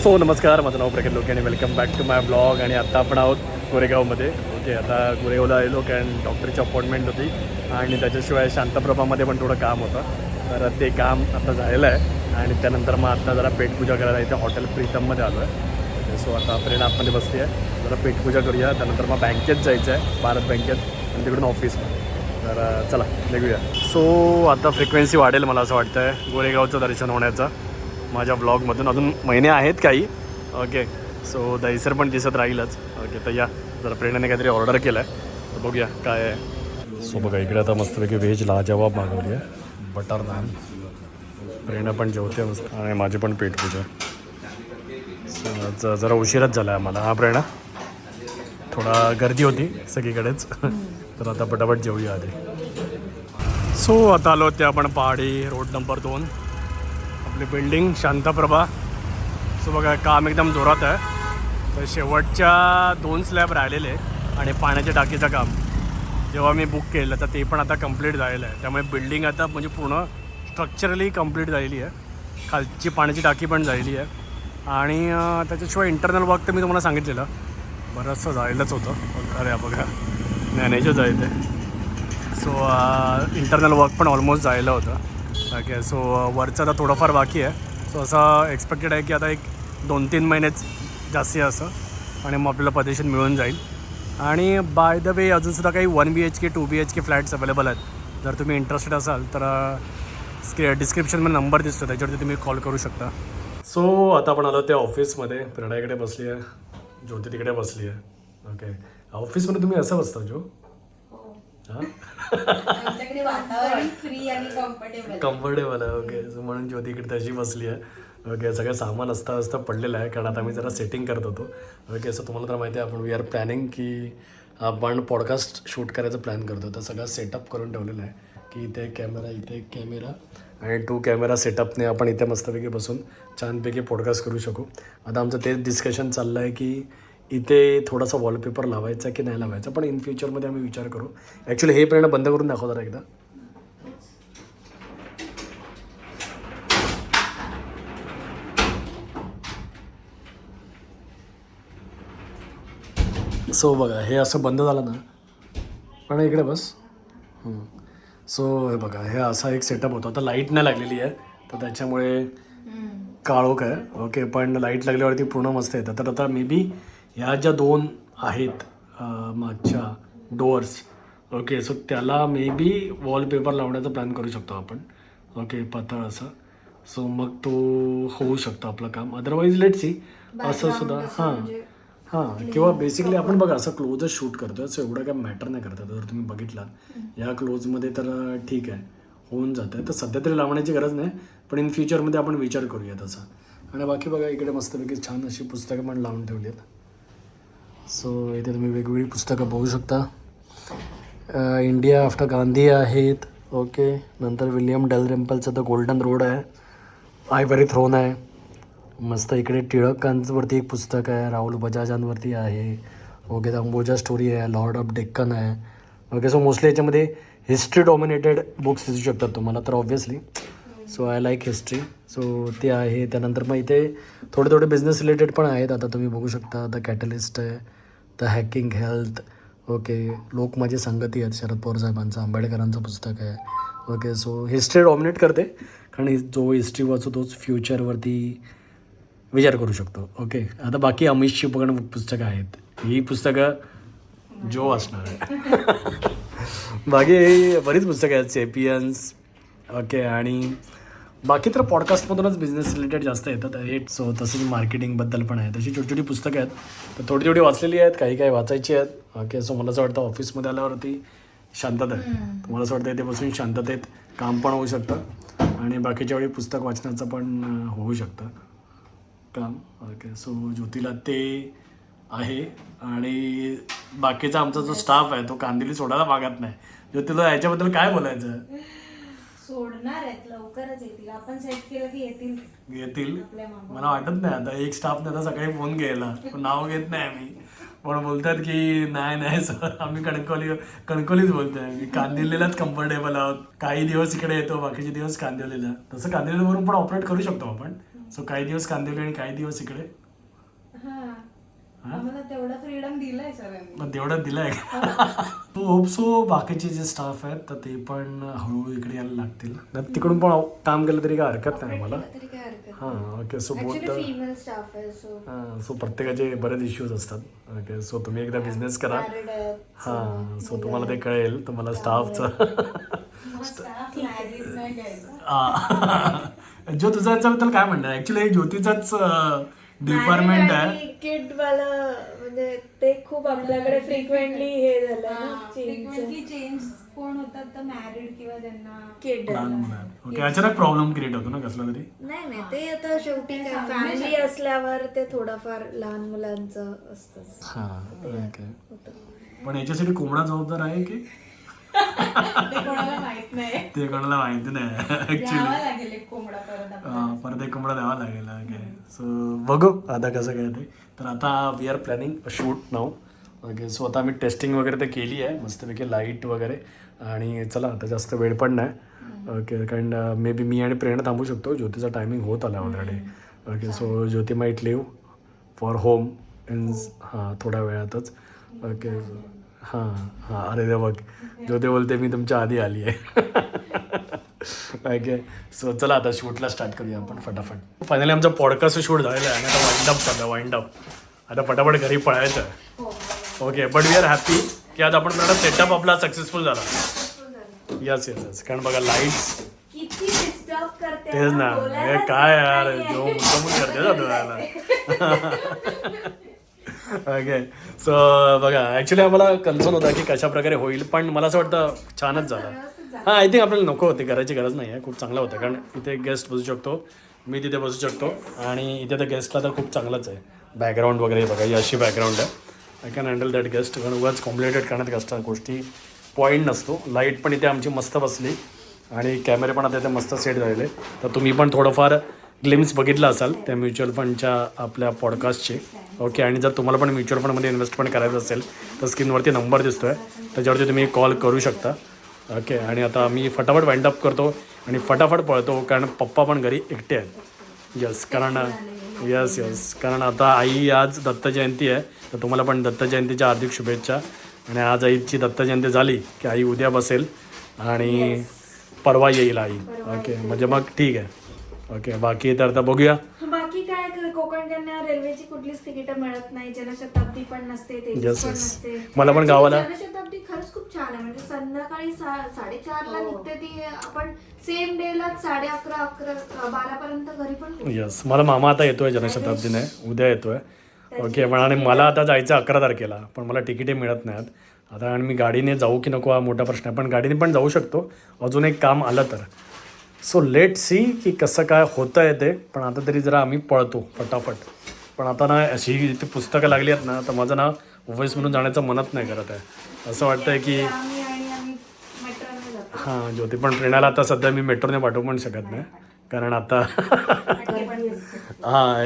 So नमस्कार, माझं नाव प्रगत लोके आणि welcome back to my blog. आणि आत्ता आपण आहोत गोरेगावमध्ये. ओके, आता गोरेगावला आलो कारण डॉक्टरची अपॉइंटमेंट होती आणि त्याच्याशिवाय शांतप्रभामध्ये पण थोडं काम होतं. तर ते काम आता झालेलं आहे आणि त्यानंतर मग आता जरा पेटपूजा करायला इथे हॉटेल प्रीतममध्ये आलो आहे. सो आता प्रेरणा आतमध्ये बसली आहे, जरा पेटपूजा करूया. त्यानंतर मग बँकेत जायचं आहे, भारत बँकेत, आणि तिकडून ऑफिसमध्ये. तर चला निघूया. सो आता फ्रिक्वेन्सी वाढेल मला असं वाटतं आहे गोरेगावचं दर्शन होण्याचं माझ्या ब्लॉगमधून. अजून महिने आहेत काही. ओके, सो दहीसर पण दिसत राहीलच. ओके, तर या जरा प्रेरणाने काहीतरी ऑर्डर केलं आहे, तर बघूया काय आहे. सो बघा इकडे आता मस्तपैकी व्हेज लाजवाब मागवली आहे, बटर नान. प्रेरणा पण जेवते मस्त आणि माझी पण पेटपूजा. सो जरा उशीरच झाला आहे आम्हाला. हा प्रेरणा, थोडा गर्दी होती सगळीकडेच. तर आता पटापट जेवूया आधी. सो आता आलो ते आपण पहाडी रोड नंबर 2, आपली बिल्डिंग शांतप्रभा. सो बघा काम एकदम जोरात आहे. तर शेवटच्या 2 स्लॅब राहिलेले आणि पाण्याच्या टाकीचं काम जेव्हा मी बुक केलं तर ते पण आता कंप्लीट झालेलं आहे. त्यामुळे बिल्डिंग आता म्हणजे पूर्ण स्ट्रक्चरली कंप्लीट झालेली आहे. खालची पाण्याची टाकी पण झालेली आहे. आणि त्याच्याशिवाय इंटरनल वर्क तर मी तुम्हाला सांगितलेलं बरंचसं झालेलंच होतं. अरे बघा मॅनेजच आहे ते. सो इंटरनल वर्क पण ऑलमोस्ट झालेलं होतं. ओके, सो वरचं आता थोडंफार बाकी आहे. सो असं एक्सपेक्टेड आहे की आता एक 2-3 महिनेच जास्ती असं, आणि मग आपल्याला पजेशन मिळून जाईल. आणि बाय द वे अजूनसुद्धा काही 1 BHK 2 BHK फ्लॅट्स अवेलेबल आहेत. जर तुम्ही इंटरेस्टेड असाल तर डिस्क्रिप्शनमध्ये नंबर दिसतो, त्याच्यावरती तुम्ही कॉल करू शकता. सो आता आपण आलो त्या ऑफिसमध्ये. प्रेरणा इकडे बसली आहे, ज्योती तिकडे बसली आहे. ओके, ऑफिसमध्ये तुम्ही असं बसता जो? हां, कम्फर्टेबल आहे. ओके, सो म्हणून ज्योती इकडे तशी बसली आहे. ओके, सगळं सामान असता पडलेलं आहे कारण आता मी जरा सेटिंग करत होतो. ओके, सो तुम्हाला तर माहिती आहे आपण वी आर प्लॅनिंग की आपण पॉडकास्ट शूट करायचं प्लॅन करतो. तर सगळं सेटअप करून ठेवलेलं आहे की इथे एक कॅमेरा, इथे एक कॅमेरा आणि 2 कॅमेरा सेटअपने आपण इथे मस्तपैकी बसून छानपैकी पॉडकास्ट करू शकू. आता आमचं तेच डिस्कशन चाललं आहे की इथे थोडासा वॉलपेपर लावायचा की नाही लावायचा, पण इन फ्युचरमध्ये आम्ही विचार करू. ॲक्च्युली हे प्रेरणा बंद करून दाखव जरा एकदा. सो बघा हे असं बंद झालं ना, पण इकडे बस. सो हे बघा हे असा एक सेटअप होता. आता लाईट नाही लागलेली आहे तर त्याच्यामुळे काळोख आहे. ओके, पण लाईट लागल्यावरती पूर्ण मस्त येतं. तर आता मे बी ह्या ज्या 2 आहेत मागच्या डोअर्स, ओके, सो त्याला मे बी वॉलपेपर लावण्याचा प्लॅन करू शकतो आपण. ओके, पातळ असं. सो मग तो होऊ शकतो आपलं काम. अदरवाईज लेट सी असं सुद्धा. हां, किंवा बेसिकली आपण बघा असं क्लोजच शूट करतो, सो एवढं काय मॅटर नाही करतात. जर तुम्ही बघितलात ह्या क्लोजमध्ये तर ठीक आहे, होऊन जातं आहे. तर सध्या तरी लावण्याची गरज नाही, पण इन फ्युचरमध्ये आपण विचार करूया तसा. आणि बाकी बघा इकडे मस्तपैकी छान अशी पुस्तकं पण लावून ठेवली आहेत. सो इथे तुम्ही वेगवेगळी पुस्तकं बघू शकता. इंडिया आफ्टर गांधी आहेत. ओके, नंतर विलियम डॅलरेम्पलचं द गोल्डन रोड आहे, आयव्हरी थ्रोन आहे. मस्त इकडे टिळकांवरती एक पुस्तक आहे, राहुल बजाजांवरती आहे. ओके, द अंबोजा स्टोरी आहे, लॉर्ड ऑफ डेक्कन आहे. ओके, सो मोस्टली याच्यामध्ये हिस्ट्री डॉमिनेटेड बुक्स दिसू शकतात तुम्हाला, तर obviously so I like history. So ते आहे. त्यानंतर मग इथे थोडे बिझनेस रिलेटेड पण आहेत. आता तुम्ही बघू शकता द कॅटलिस्ट आहे, द हॅकिंग हेल्थ. ओके, लोक माझी संगती आहेत, शरद पवार साहेबांचं, आंबेडकरांचं पुस्तक आहे. ओके, सो हिस्ट्री डॉमिनेट करते कारण जो हिस्ट्री वाचतो तोच फ्युचरवरती विचार करू शकतो. ओके, आता बाकी अमितची पण पुस्तकं आहेत. ही पुस्तकं जो असणार आहे. बाकी बरीच पुस्तकं आहेत, सेपियन्स. ओके, आणि बाकी तर पॉडकास्टमधूनच बिझनेस रिलेटेड जास्त येतात हे. सो तसंच मार्केटिंगबद्दल पण आहे, तशी छोटी पुस्तकं आहेत. तर थोडी वाचलेली आहेत, काही वाचायची आहेत. ओके, सो मला असं वाटतं ऑफिसमध्ये आल्यावरती शांतता आहे. तुम्हाला असं वाटतं इथे बसून शांततेत काम पण होऊ शकतं आणि बाकीच्या वेळी पुस्तक वाचण्याचं पण होऊ शकतं काम. ओके, सो ज्योतीला ते आहे. आणि बाकीचा आमचा जो स्टाफ आहे तो कांदिली सोडायला मागत नाही. ज्योतीला याच्याबद्दल काय बोलायचं? सोडणार आहेत, लवकरच येतील. आपण सेट केलं की येतील. मला वाटत नाही आता एक स्टाफने आता सकाळी फोन केला, नाव घेत नाही आम्ही, पण बोलतात की नाही सर आम्ही कणकोलीच बोलतोय. मी कांदिवलीलाच कम्फर्टेबल आहोत. काही दिवस इकडे येतो, बाकीचे दिवस कांदिवलीला. तसं कांदिवलीवरून पण ऑपरेट करू शकतो आपण. सो काही दिवस कांदिवली आणि काही दिवस इकडे. हा आम्हाला तेवढा फ्रीडम दिलाय सरांनी. मग तेवढं दिलंय. होप सो बाकीचे जे स्टाफ आहेत तर ते पण हळूहळू इकडे यायला लागतील. तर तिकडून पण काम केलं तरी काय हरकत नाही मला. तरी काय हरकत नाही. हां okay. So Actually both female staff आहे, so सो प्रत्येकाचे बरेच इश्यूज असतात. ओके सो तुम्ही एकदा बिझनेस करा. married आहेत. हां सो तुम्हाला ते कळेल तुम्हाला स्टाफचं. स्टाफ मॅरिड नाही घ्यायचा. जो तुझा याच्याबद्दल काय म्हणणार ऍक्च्युली ज्योतीचाच डिपार्टमेंट आहे. किड वाला म्हणजे ते खूप आपल्याकडे फ्रिक्वेंटली हे झालं ना फ्रिक्वेंटली चेंज कोण होतात तर मॅरिड किंवा ज्यांना किड. ओके अचानक प्रॉब्लेम क्रिएट होतो ना कसला तरी. नाही ते आता शेवटी काय फॅमिली असल्यावर ते थोडंफार लहान मुलांचं असतंच. हां ओके. होतं. पण याच्यासाठी कोंबडा जबाबदार आहे की ते कोणाला माहित नाही. ते कोणाला माहिती नाही ऍक्च्युली. द्यावा लागेल एक कोंबडा परत आपल्याला. परत एक कोंबडा द्यावा लागेल. ओके सो बघू आता कसं काय ते. तर आता वी आर प्लॅनिंग शूट नाव. ओके सो आता आम्ही टेस्टिंग वगैरे ते केली आहे मस्तपैकी लाईट वगैरे. आणि चला आता जास्त वेळ पण नाही. ओके कारण मे बी मी आणि प्रेरणा थांबू शकतो. ज्योतीचा टायमिंग होत आला already. Okay so Jyoti might leave for home in थोड्या वेळातच. ओके हां अरे दे बघ ज्योती बोलते मी तुमच्या आधी आली आहे. ओके सो चला आता शूटला स्टार्ट करूया आपण फटाफट. फायनली आमचा पॉडकास्ट शूट झालेला आहे आणि आता वाइंड अप चाललं वाइंड अप. आता फटाफट घरी पळायचं. Okay but we are happy की आज आपण सेटअप आपला सक्सेसफुल झाला. यस यस यस कारण बघा लाईट्स किती डिस्टर्ब करते तेच ना हे काय यार जो मुद्दामून करते ना तुम्हाला. ओके सो बघा ॲक्च्युली आम्हाला कन्सर्न होता की कशा प्रकारे होईल पण मला असं वाटतं छानच झालं. हां आय थिंक आपल्याला नको होती करायची गरज नाही आहे. खूप चांगलं होतं कारण इथे गेस्ट बसू शकतो मी तिथे बसू शकतो आणि इथे तर गेस्टला तर खूप चांगलंच आहे. बॅकग्राऊंड वगैरे बघा ही अशी बॅकग्राऊंड आहे. I can handle that guest कारण उगाच कॉम्प्लिकेटेड करण्यात असतात गोष्टी पॉईंट नसतो. लाईट पण इथे आमची मस्त बसली आणि कॅमेरे पण आता इथे मस्त सेट झालेले. तर तुम्ही पण थोडंफार ग्लिम्स बघितला असाल त्या म्युच्युअल फंडच्या आपल्या पॉडकास्टचे. ओके आणि जर तुम्हाला पण म्युच्युअल फंडमध्ये इन्व्हेस्टमेंट करायचं असेल तर स्क्रीनवरती नंबर दिसतो आहे त्याच्यावरती तुम्ही कॉल करू शकता. ओके आणि आता मी फटाफट वाइंड अप करतो आणि फटाफट पळतो कारण पप्पा पण घरी एकटे आहेत. यस कारण यस कारण आता आई आज दत्त जयंती आहे तर तुम्हाला पण दत्त जयंतीच्या हार्दिक शुभेच्छा. आणि आज आईची दत्त जयंती झाली की आई उद्या बसेल आणि परवा येईल आई. ओके म्हणजे मग ठीक आहे. ओके बाकी तर आता बघूया. बाकी काय कोकण कन्या रेल्वेची कुठलीच तिकीटं मिळत नाही. जनशताब्दी पण नसते तेजस Yes, पण yes. नसते. मला पण गावाला जनशताब्दी खरंच खूप छान आहे म्हणजे संध्याकाळी 4:30ला निघते ती. आपण सेम डेला 11:30 12पर्यंत घरी पण. यस मला मामा आता येतोय जनशताब्दीने उद्या येतोय. ओके पण आणि मला आता जायचं 11 तारखेला पण मला तिकीटे मिळत नाहीत आता आणि मी गाडीने जाऊ की नको हा मोठा प्रश्न आहे. पण गाडीने पण जाऊ शकतो अजून एक काम आलं तर. सो लेट सी की कसं काय होतं आहे ते. पण आता तरी जरा आम्ही पळतो फटाफट. पण आता ना अशी इथे पुस्तकं लागली आहेत ना तर माझं ना वॉइस म्हणून जाण्याचं मनत नाही करत आहे. असं वाटतं आहे की आम्ही मेट्रोने जातो. हां ज्योती पण प्रेरणाला आता सध्या मी मेट्रोने पाठवू पण शकत नाही कारण आता हां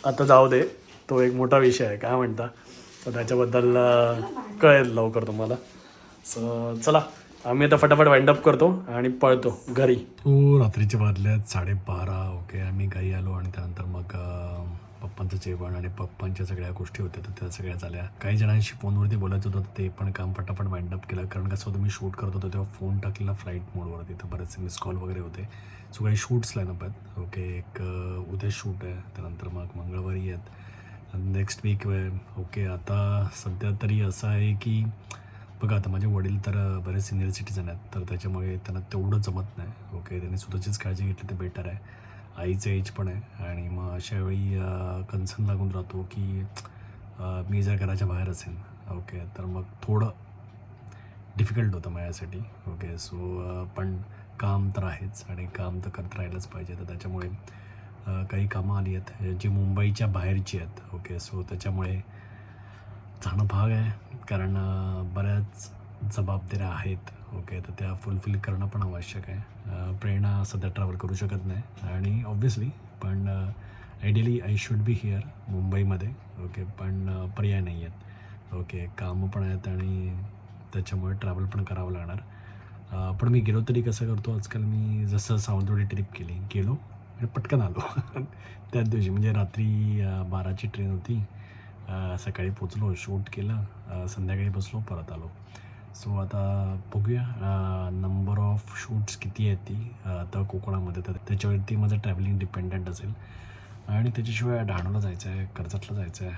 आता जाऊ दे तो एक मोठा विषय आहे काय म्हणता. तर त्याच्याबद्दल कळेल लवकर तुम्हाला. सो चला आम्ही आता फटाफट वाइंड अप करतो आणि पळतो घरी. रात्रीचे वाजल्यात 12:30. ओके आम्ही घरी आलो आणि त्यानंतर मग पप्पांचं जेवण आणि पप्पांच्या सगळ्या गोष्टी होत्या तर त्या सगळ्या झाल्या. काही जणांशी फोनवरती बोलायचं होतं ते पण काम फटाफट वाइंड अप केलं कारण कसं होतं मी शूट करत होतो तेव्हा फोन टाकलेला फ्लाईट मोडवरती तर बरेचसे मिस कॉल वगैरे होते. सो काही शूट्स लाईनअप आहेत. ओके एक उद्या शूट आहे त्यानंतर मग मंगळवारी आहेत नेक्स्ट वीक. ओके आता सध्या तरी असं आहे की बघा आता माझे वडील तर बरेच सिनियर सिटीजन आहेत तर त्याच्यामुळे त्यांना तेवढं जमत नाही. ओके त्यांनी स्वतःचीच काळजी घेतली तर बेटर आहे. आईचं एज पण आहे आणि मग अशावेळी कन्सर्न लागून राहतो की मी जर घराच्या बाहेर असेल ओके तर मग थोडं डिफिकल्ट होतं माझ्यासाठी. ओके सो पण काम तर आहेच आणि काम तर करत राहिलंच पाहिजे. तर त्याच्यामुळे काही कामं आली आहेत जी मुंबईच्या बाहेरची आहेत. ओके सो त्याच्यामुळे जाणं भाग आहे कारण बऱ्याच जबाबदाऱ्या आहेत. ओके तर त्या फुलफिल करणं पण आवश्यक आहे. प्रेरणा सध्या ट्रॅव्हल करू शकत नाही आणि ऑब्व्हियसली पण ideally I should be here मुंबईमध्ये. ओके पण पर्याय नाही आहेत. ओके कामं पण आहेत आणि त्याच्यामुळे ट्रॅव्हल पण करावं लागणार. पण मी गेलो तरी कसं करतो आजकाल मी जसं सावंतवाडी ट्रिप गेलो आणि पटकन आलो त्याच दिवशी. म्हणजे रात्री 12ची ट्रेन होती. सकाळी पोचलो, शूट केलं, संध्याकाळी बसलो, परत आलो. सो आता बघूया नंबर ऑफ शूट्स किती आहेत ती आता कोकणामध्ये, तर त्याच्यावरती माझं ट्रॅव्हलिंग डिपेंडंट असेल. आणि त्याच्याशिवाय डहाणूला जायचं आहे, कर्जतला जायचं आहे,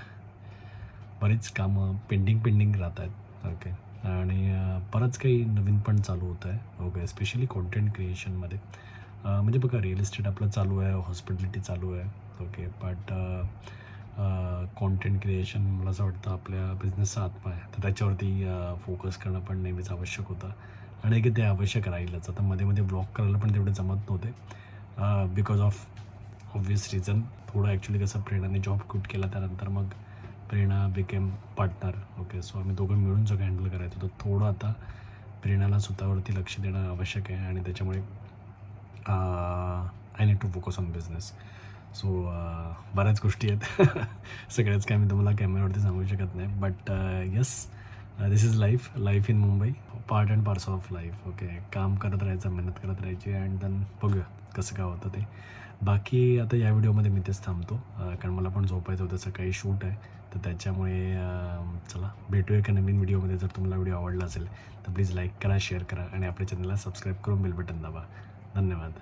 बरीच कामं पेंडिंग राहत आहेत. ओके. आणि बरंच काही नवीन पण चालू होतं आहे. ओके, स्पेशली कॉन्टेंट क्रिएशनमध्ये. म्हणजे बघा, रिअल इस्टेट आपलं चालू आहे, हॉस्पिटॅलिटी चालू आहे. ओके, बट कॉन्टेंट क्रिएशन मला असं वाटतं आपल्या बिझनेसचा आत्मा आहे, तर त्याच्यावरती फोकस करणं पण नेहमीच आवश्यक होतं. आणि की ते आवश्यक राहीलच. आता मध्ये ब्लॉग करायला पण तेवढे जमत नव्हते बिकॉज ऑफ ऑब्वियस रिझन. थोडं ॲक्च्युली कसं प्रेरणाने जॉब क्विट केला, त्यानंतर मग प्रेरणा बिकेम पार्टनर. ओके, सो आम्ही दोघं मिळून सगळं हँडल करायचं होतं. थोडं आता प्रेरणाला स्वतःवरती लक्ष देणं आवश्यक आहे आणि त्याच्यामुळे I need to focus on business. So बऱ्याच गोष्टी आहेत सगळ्याच काय मी तुम्हाला कॅमेऱ्यावरती सांगू शकत नाही. But yes, this is life in Mumbai, part and parcel of life. Okay, काम करत राहायचं, मेहनत करत राहायची, अँड देन बघूया कसं काय होतं ते. बाकी आता या व्हिडिओमध्ये मी तेच थांबतो कारण मला पण झोपायचं होतं, सकाळी शूट आहे. तर त्याच्यामुळे चला भेटूया एका नवीन व्हिडिओमध्ये. जर तुम्हाला व्हिडिओ आवडला असेल तर प्लीज लाईक करा, शेअर करा आणि आपल्या चॅनलला सबस्क्राईब करून बेल बटन दाबा. धन्यवाद.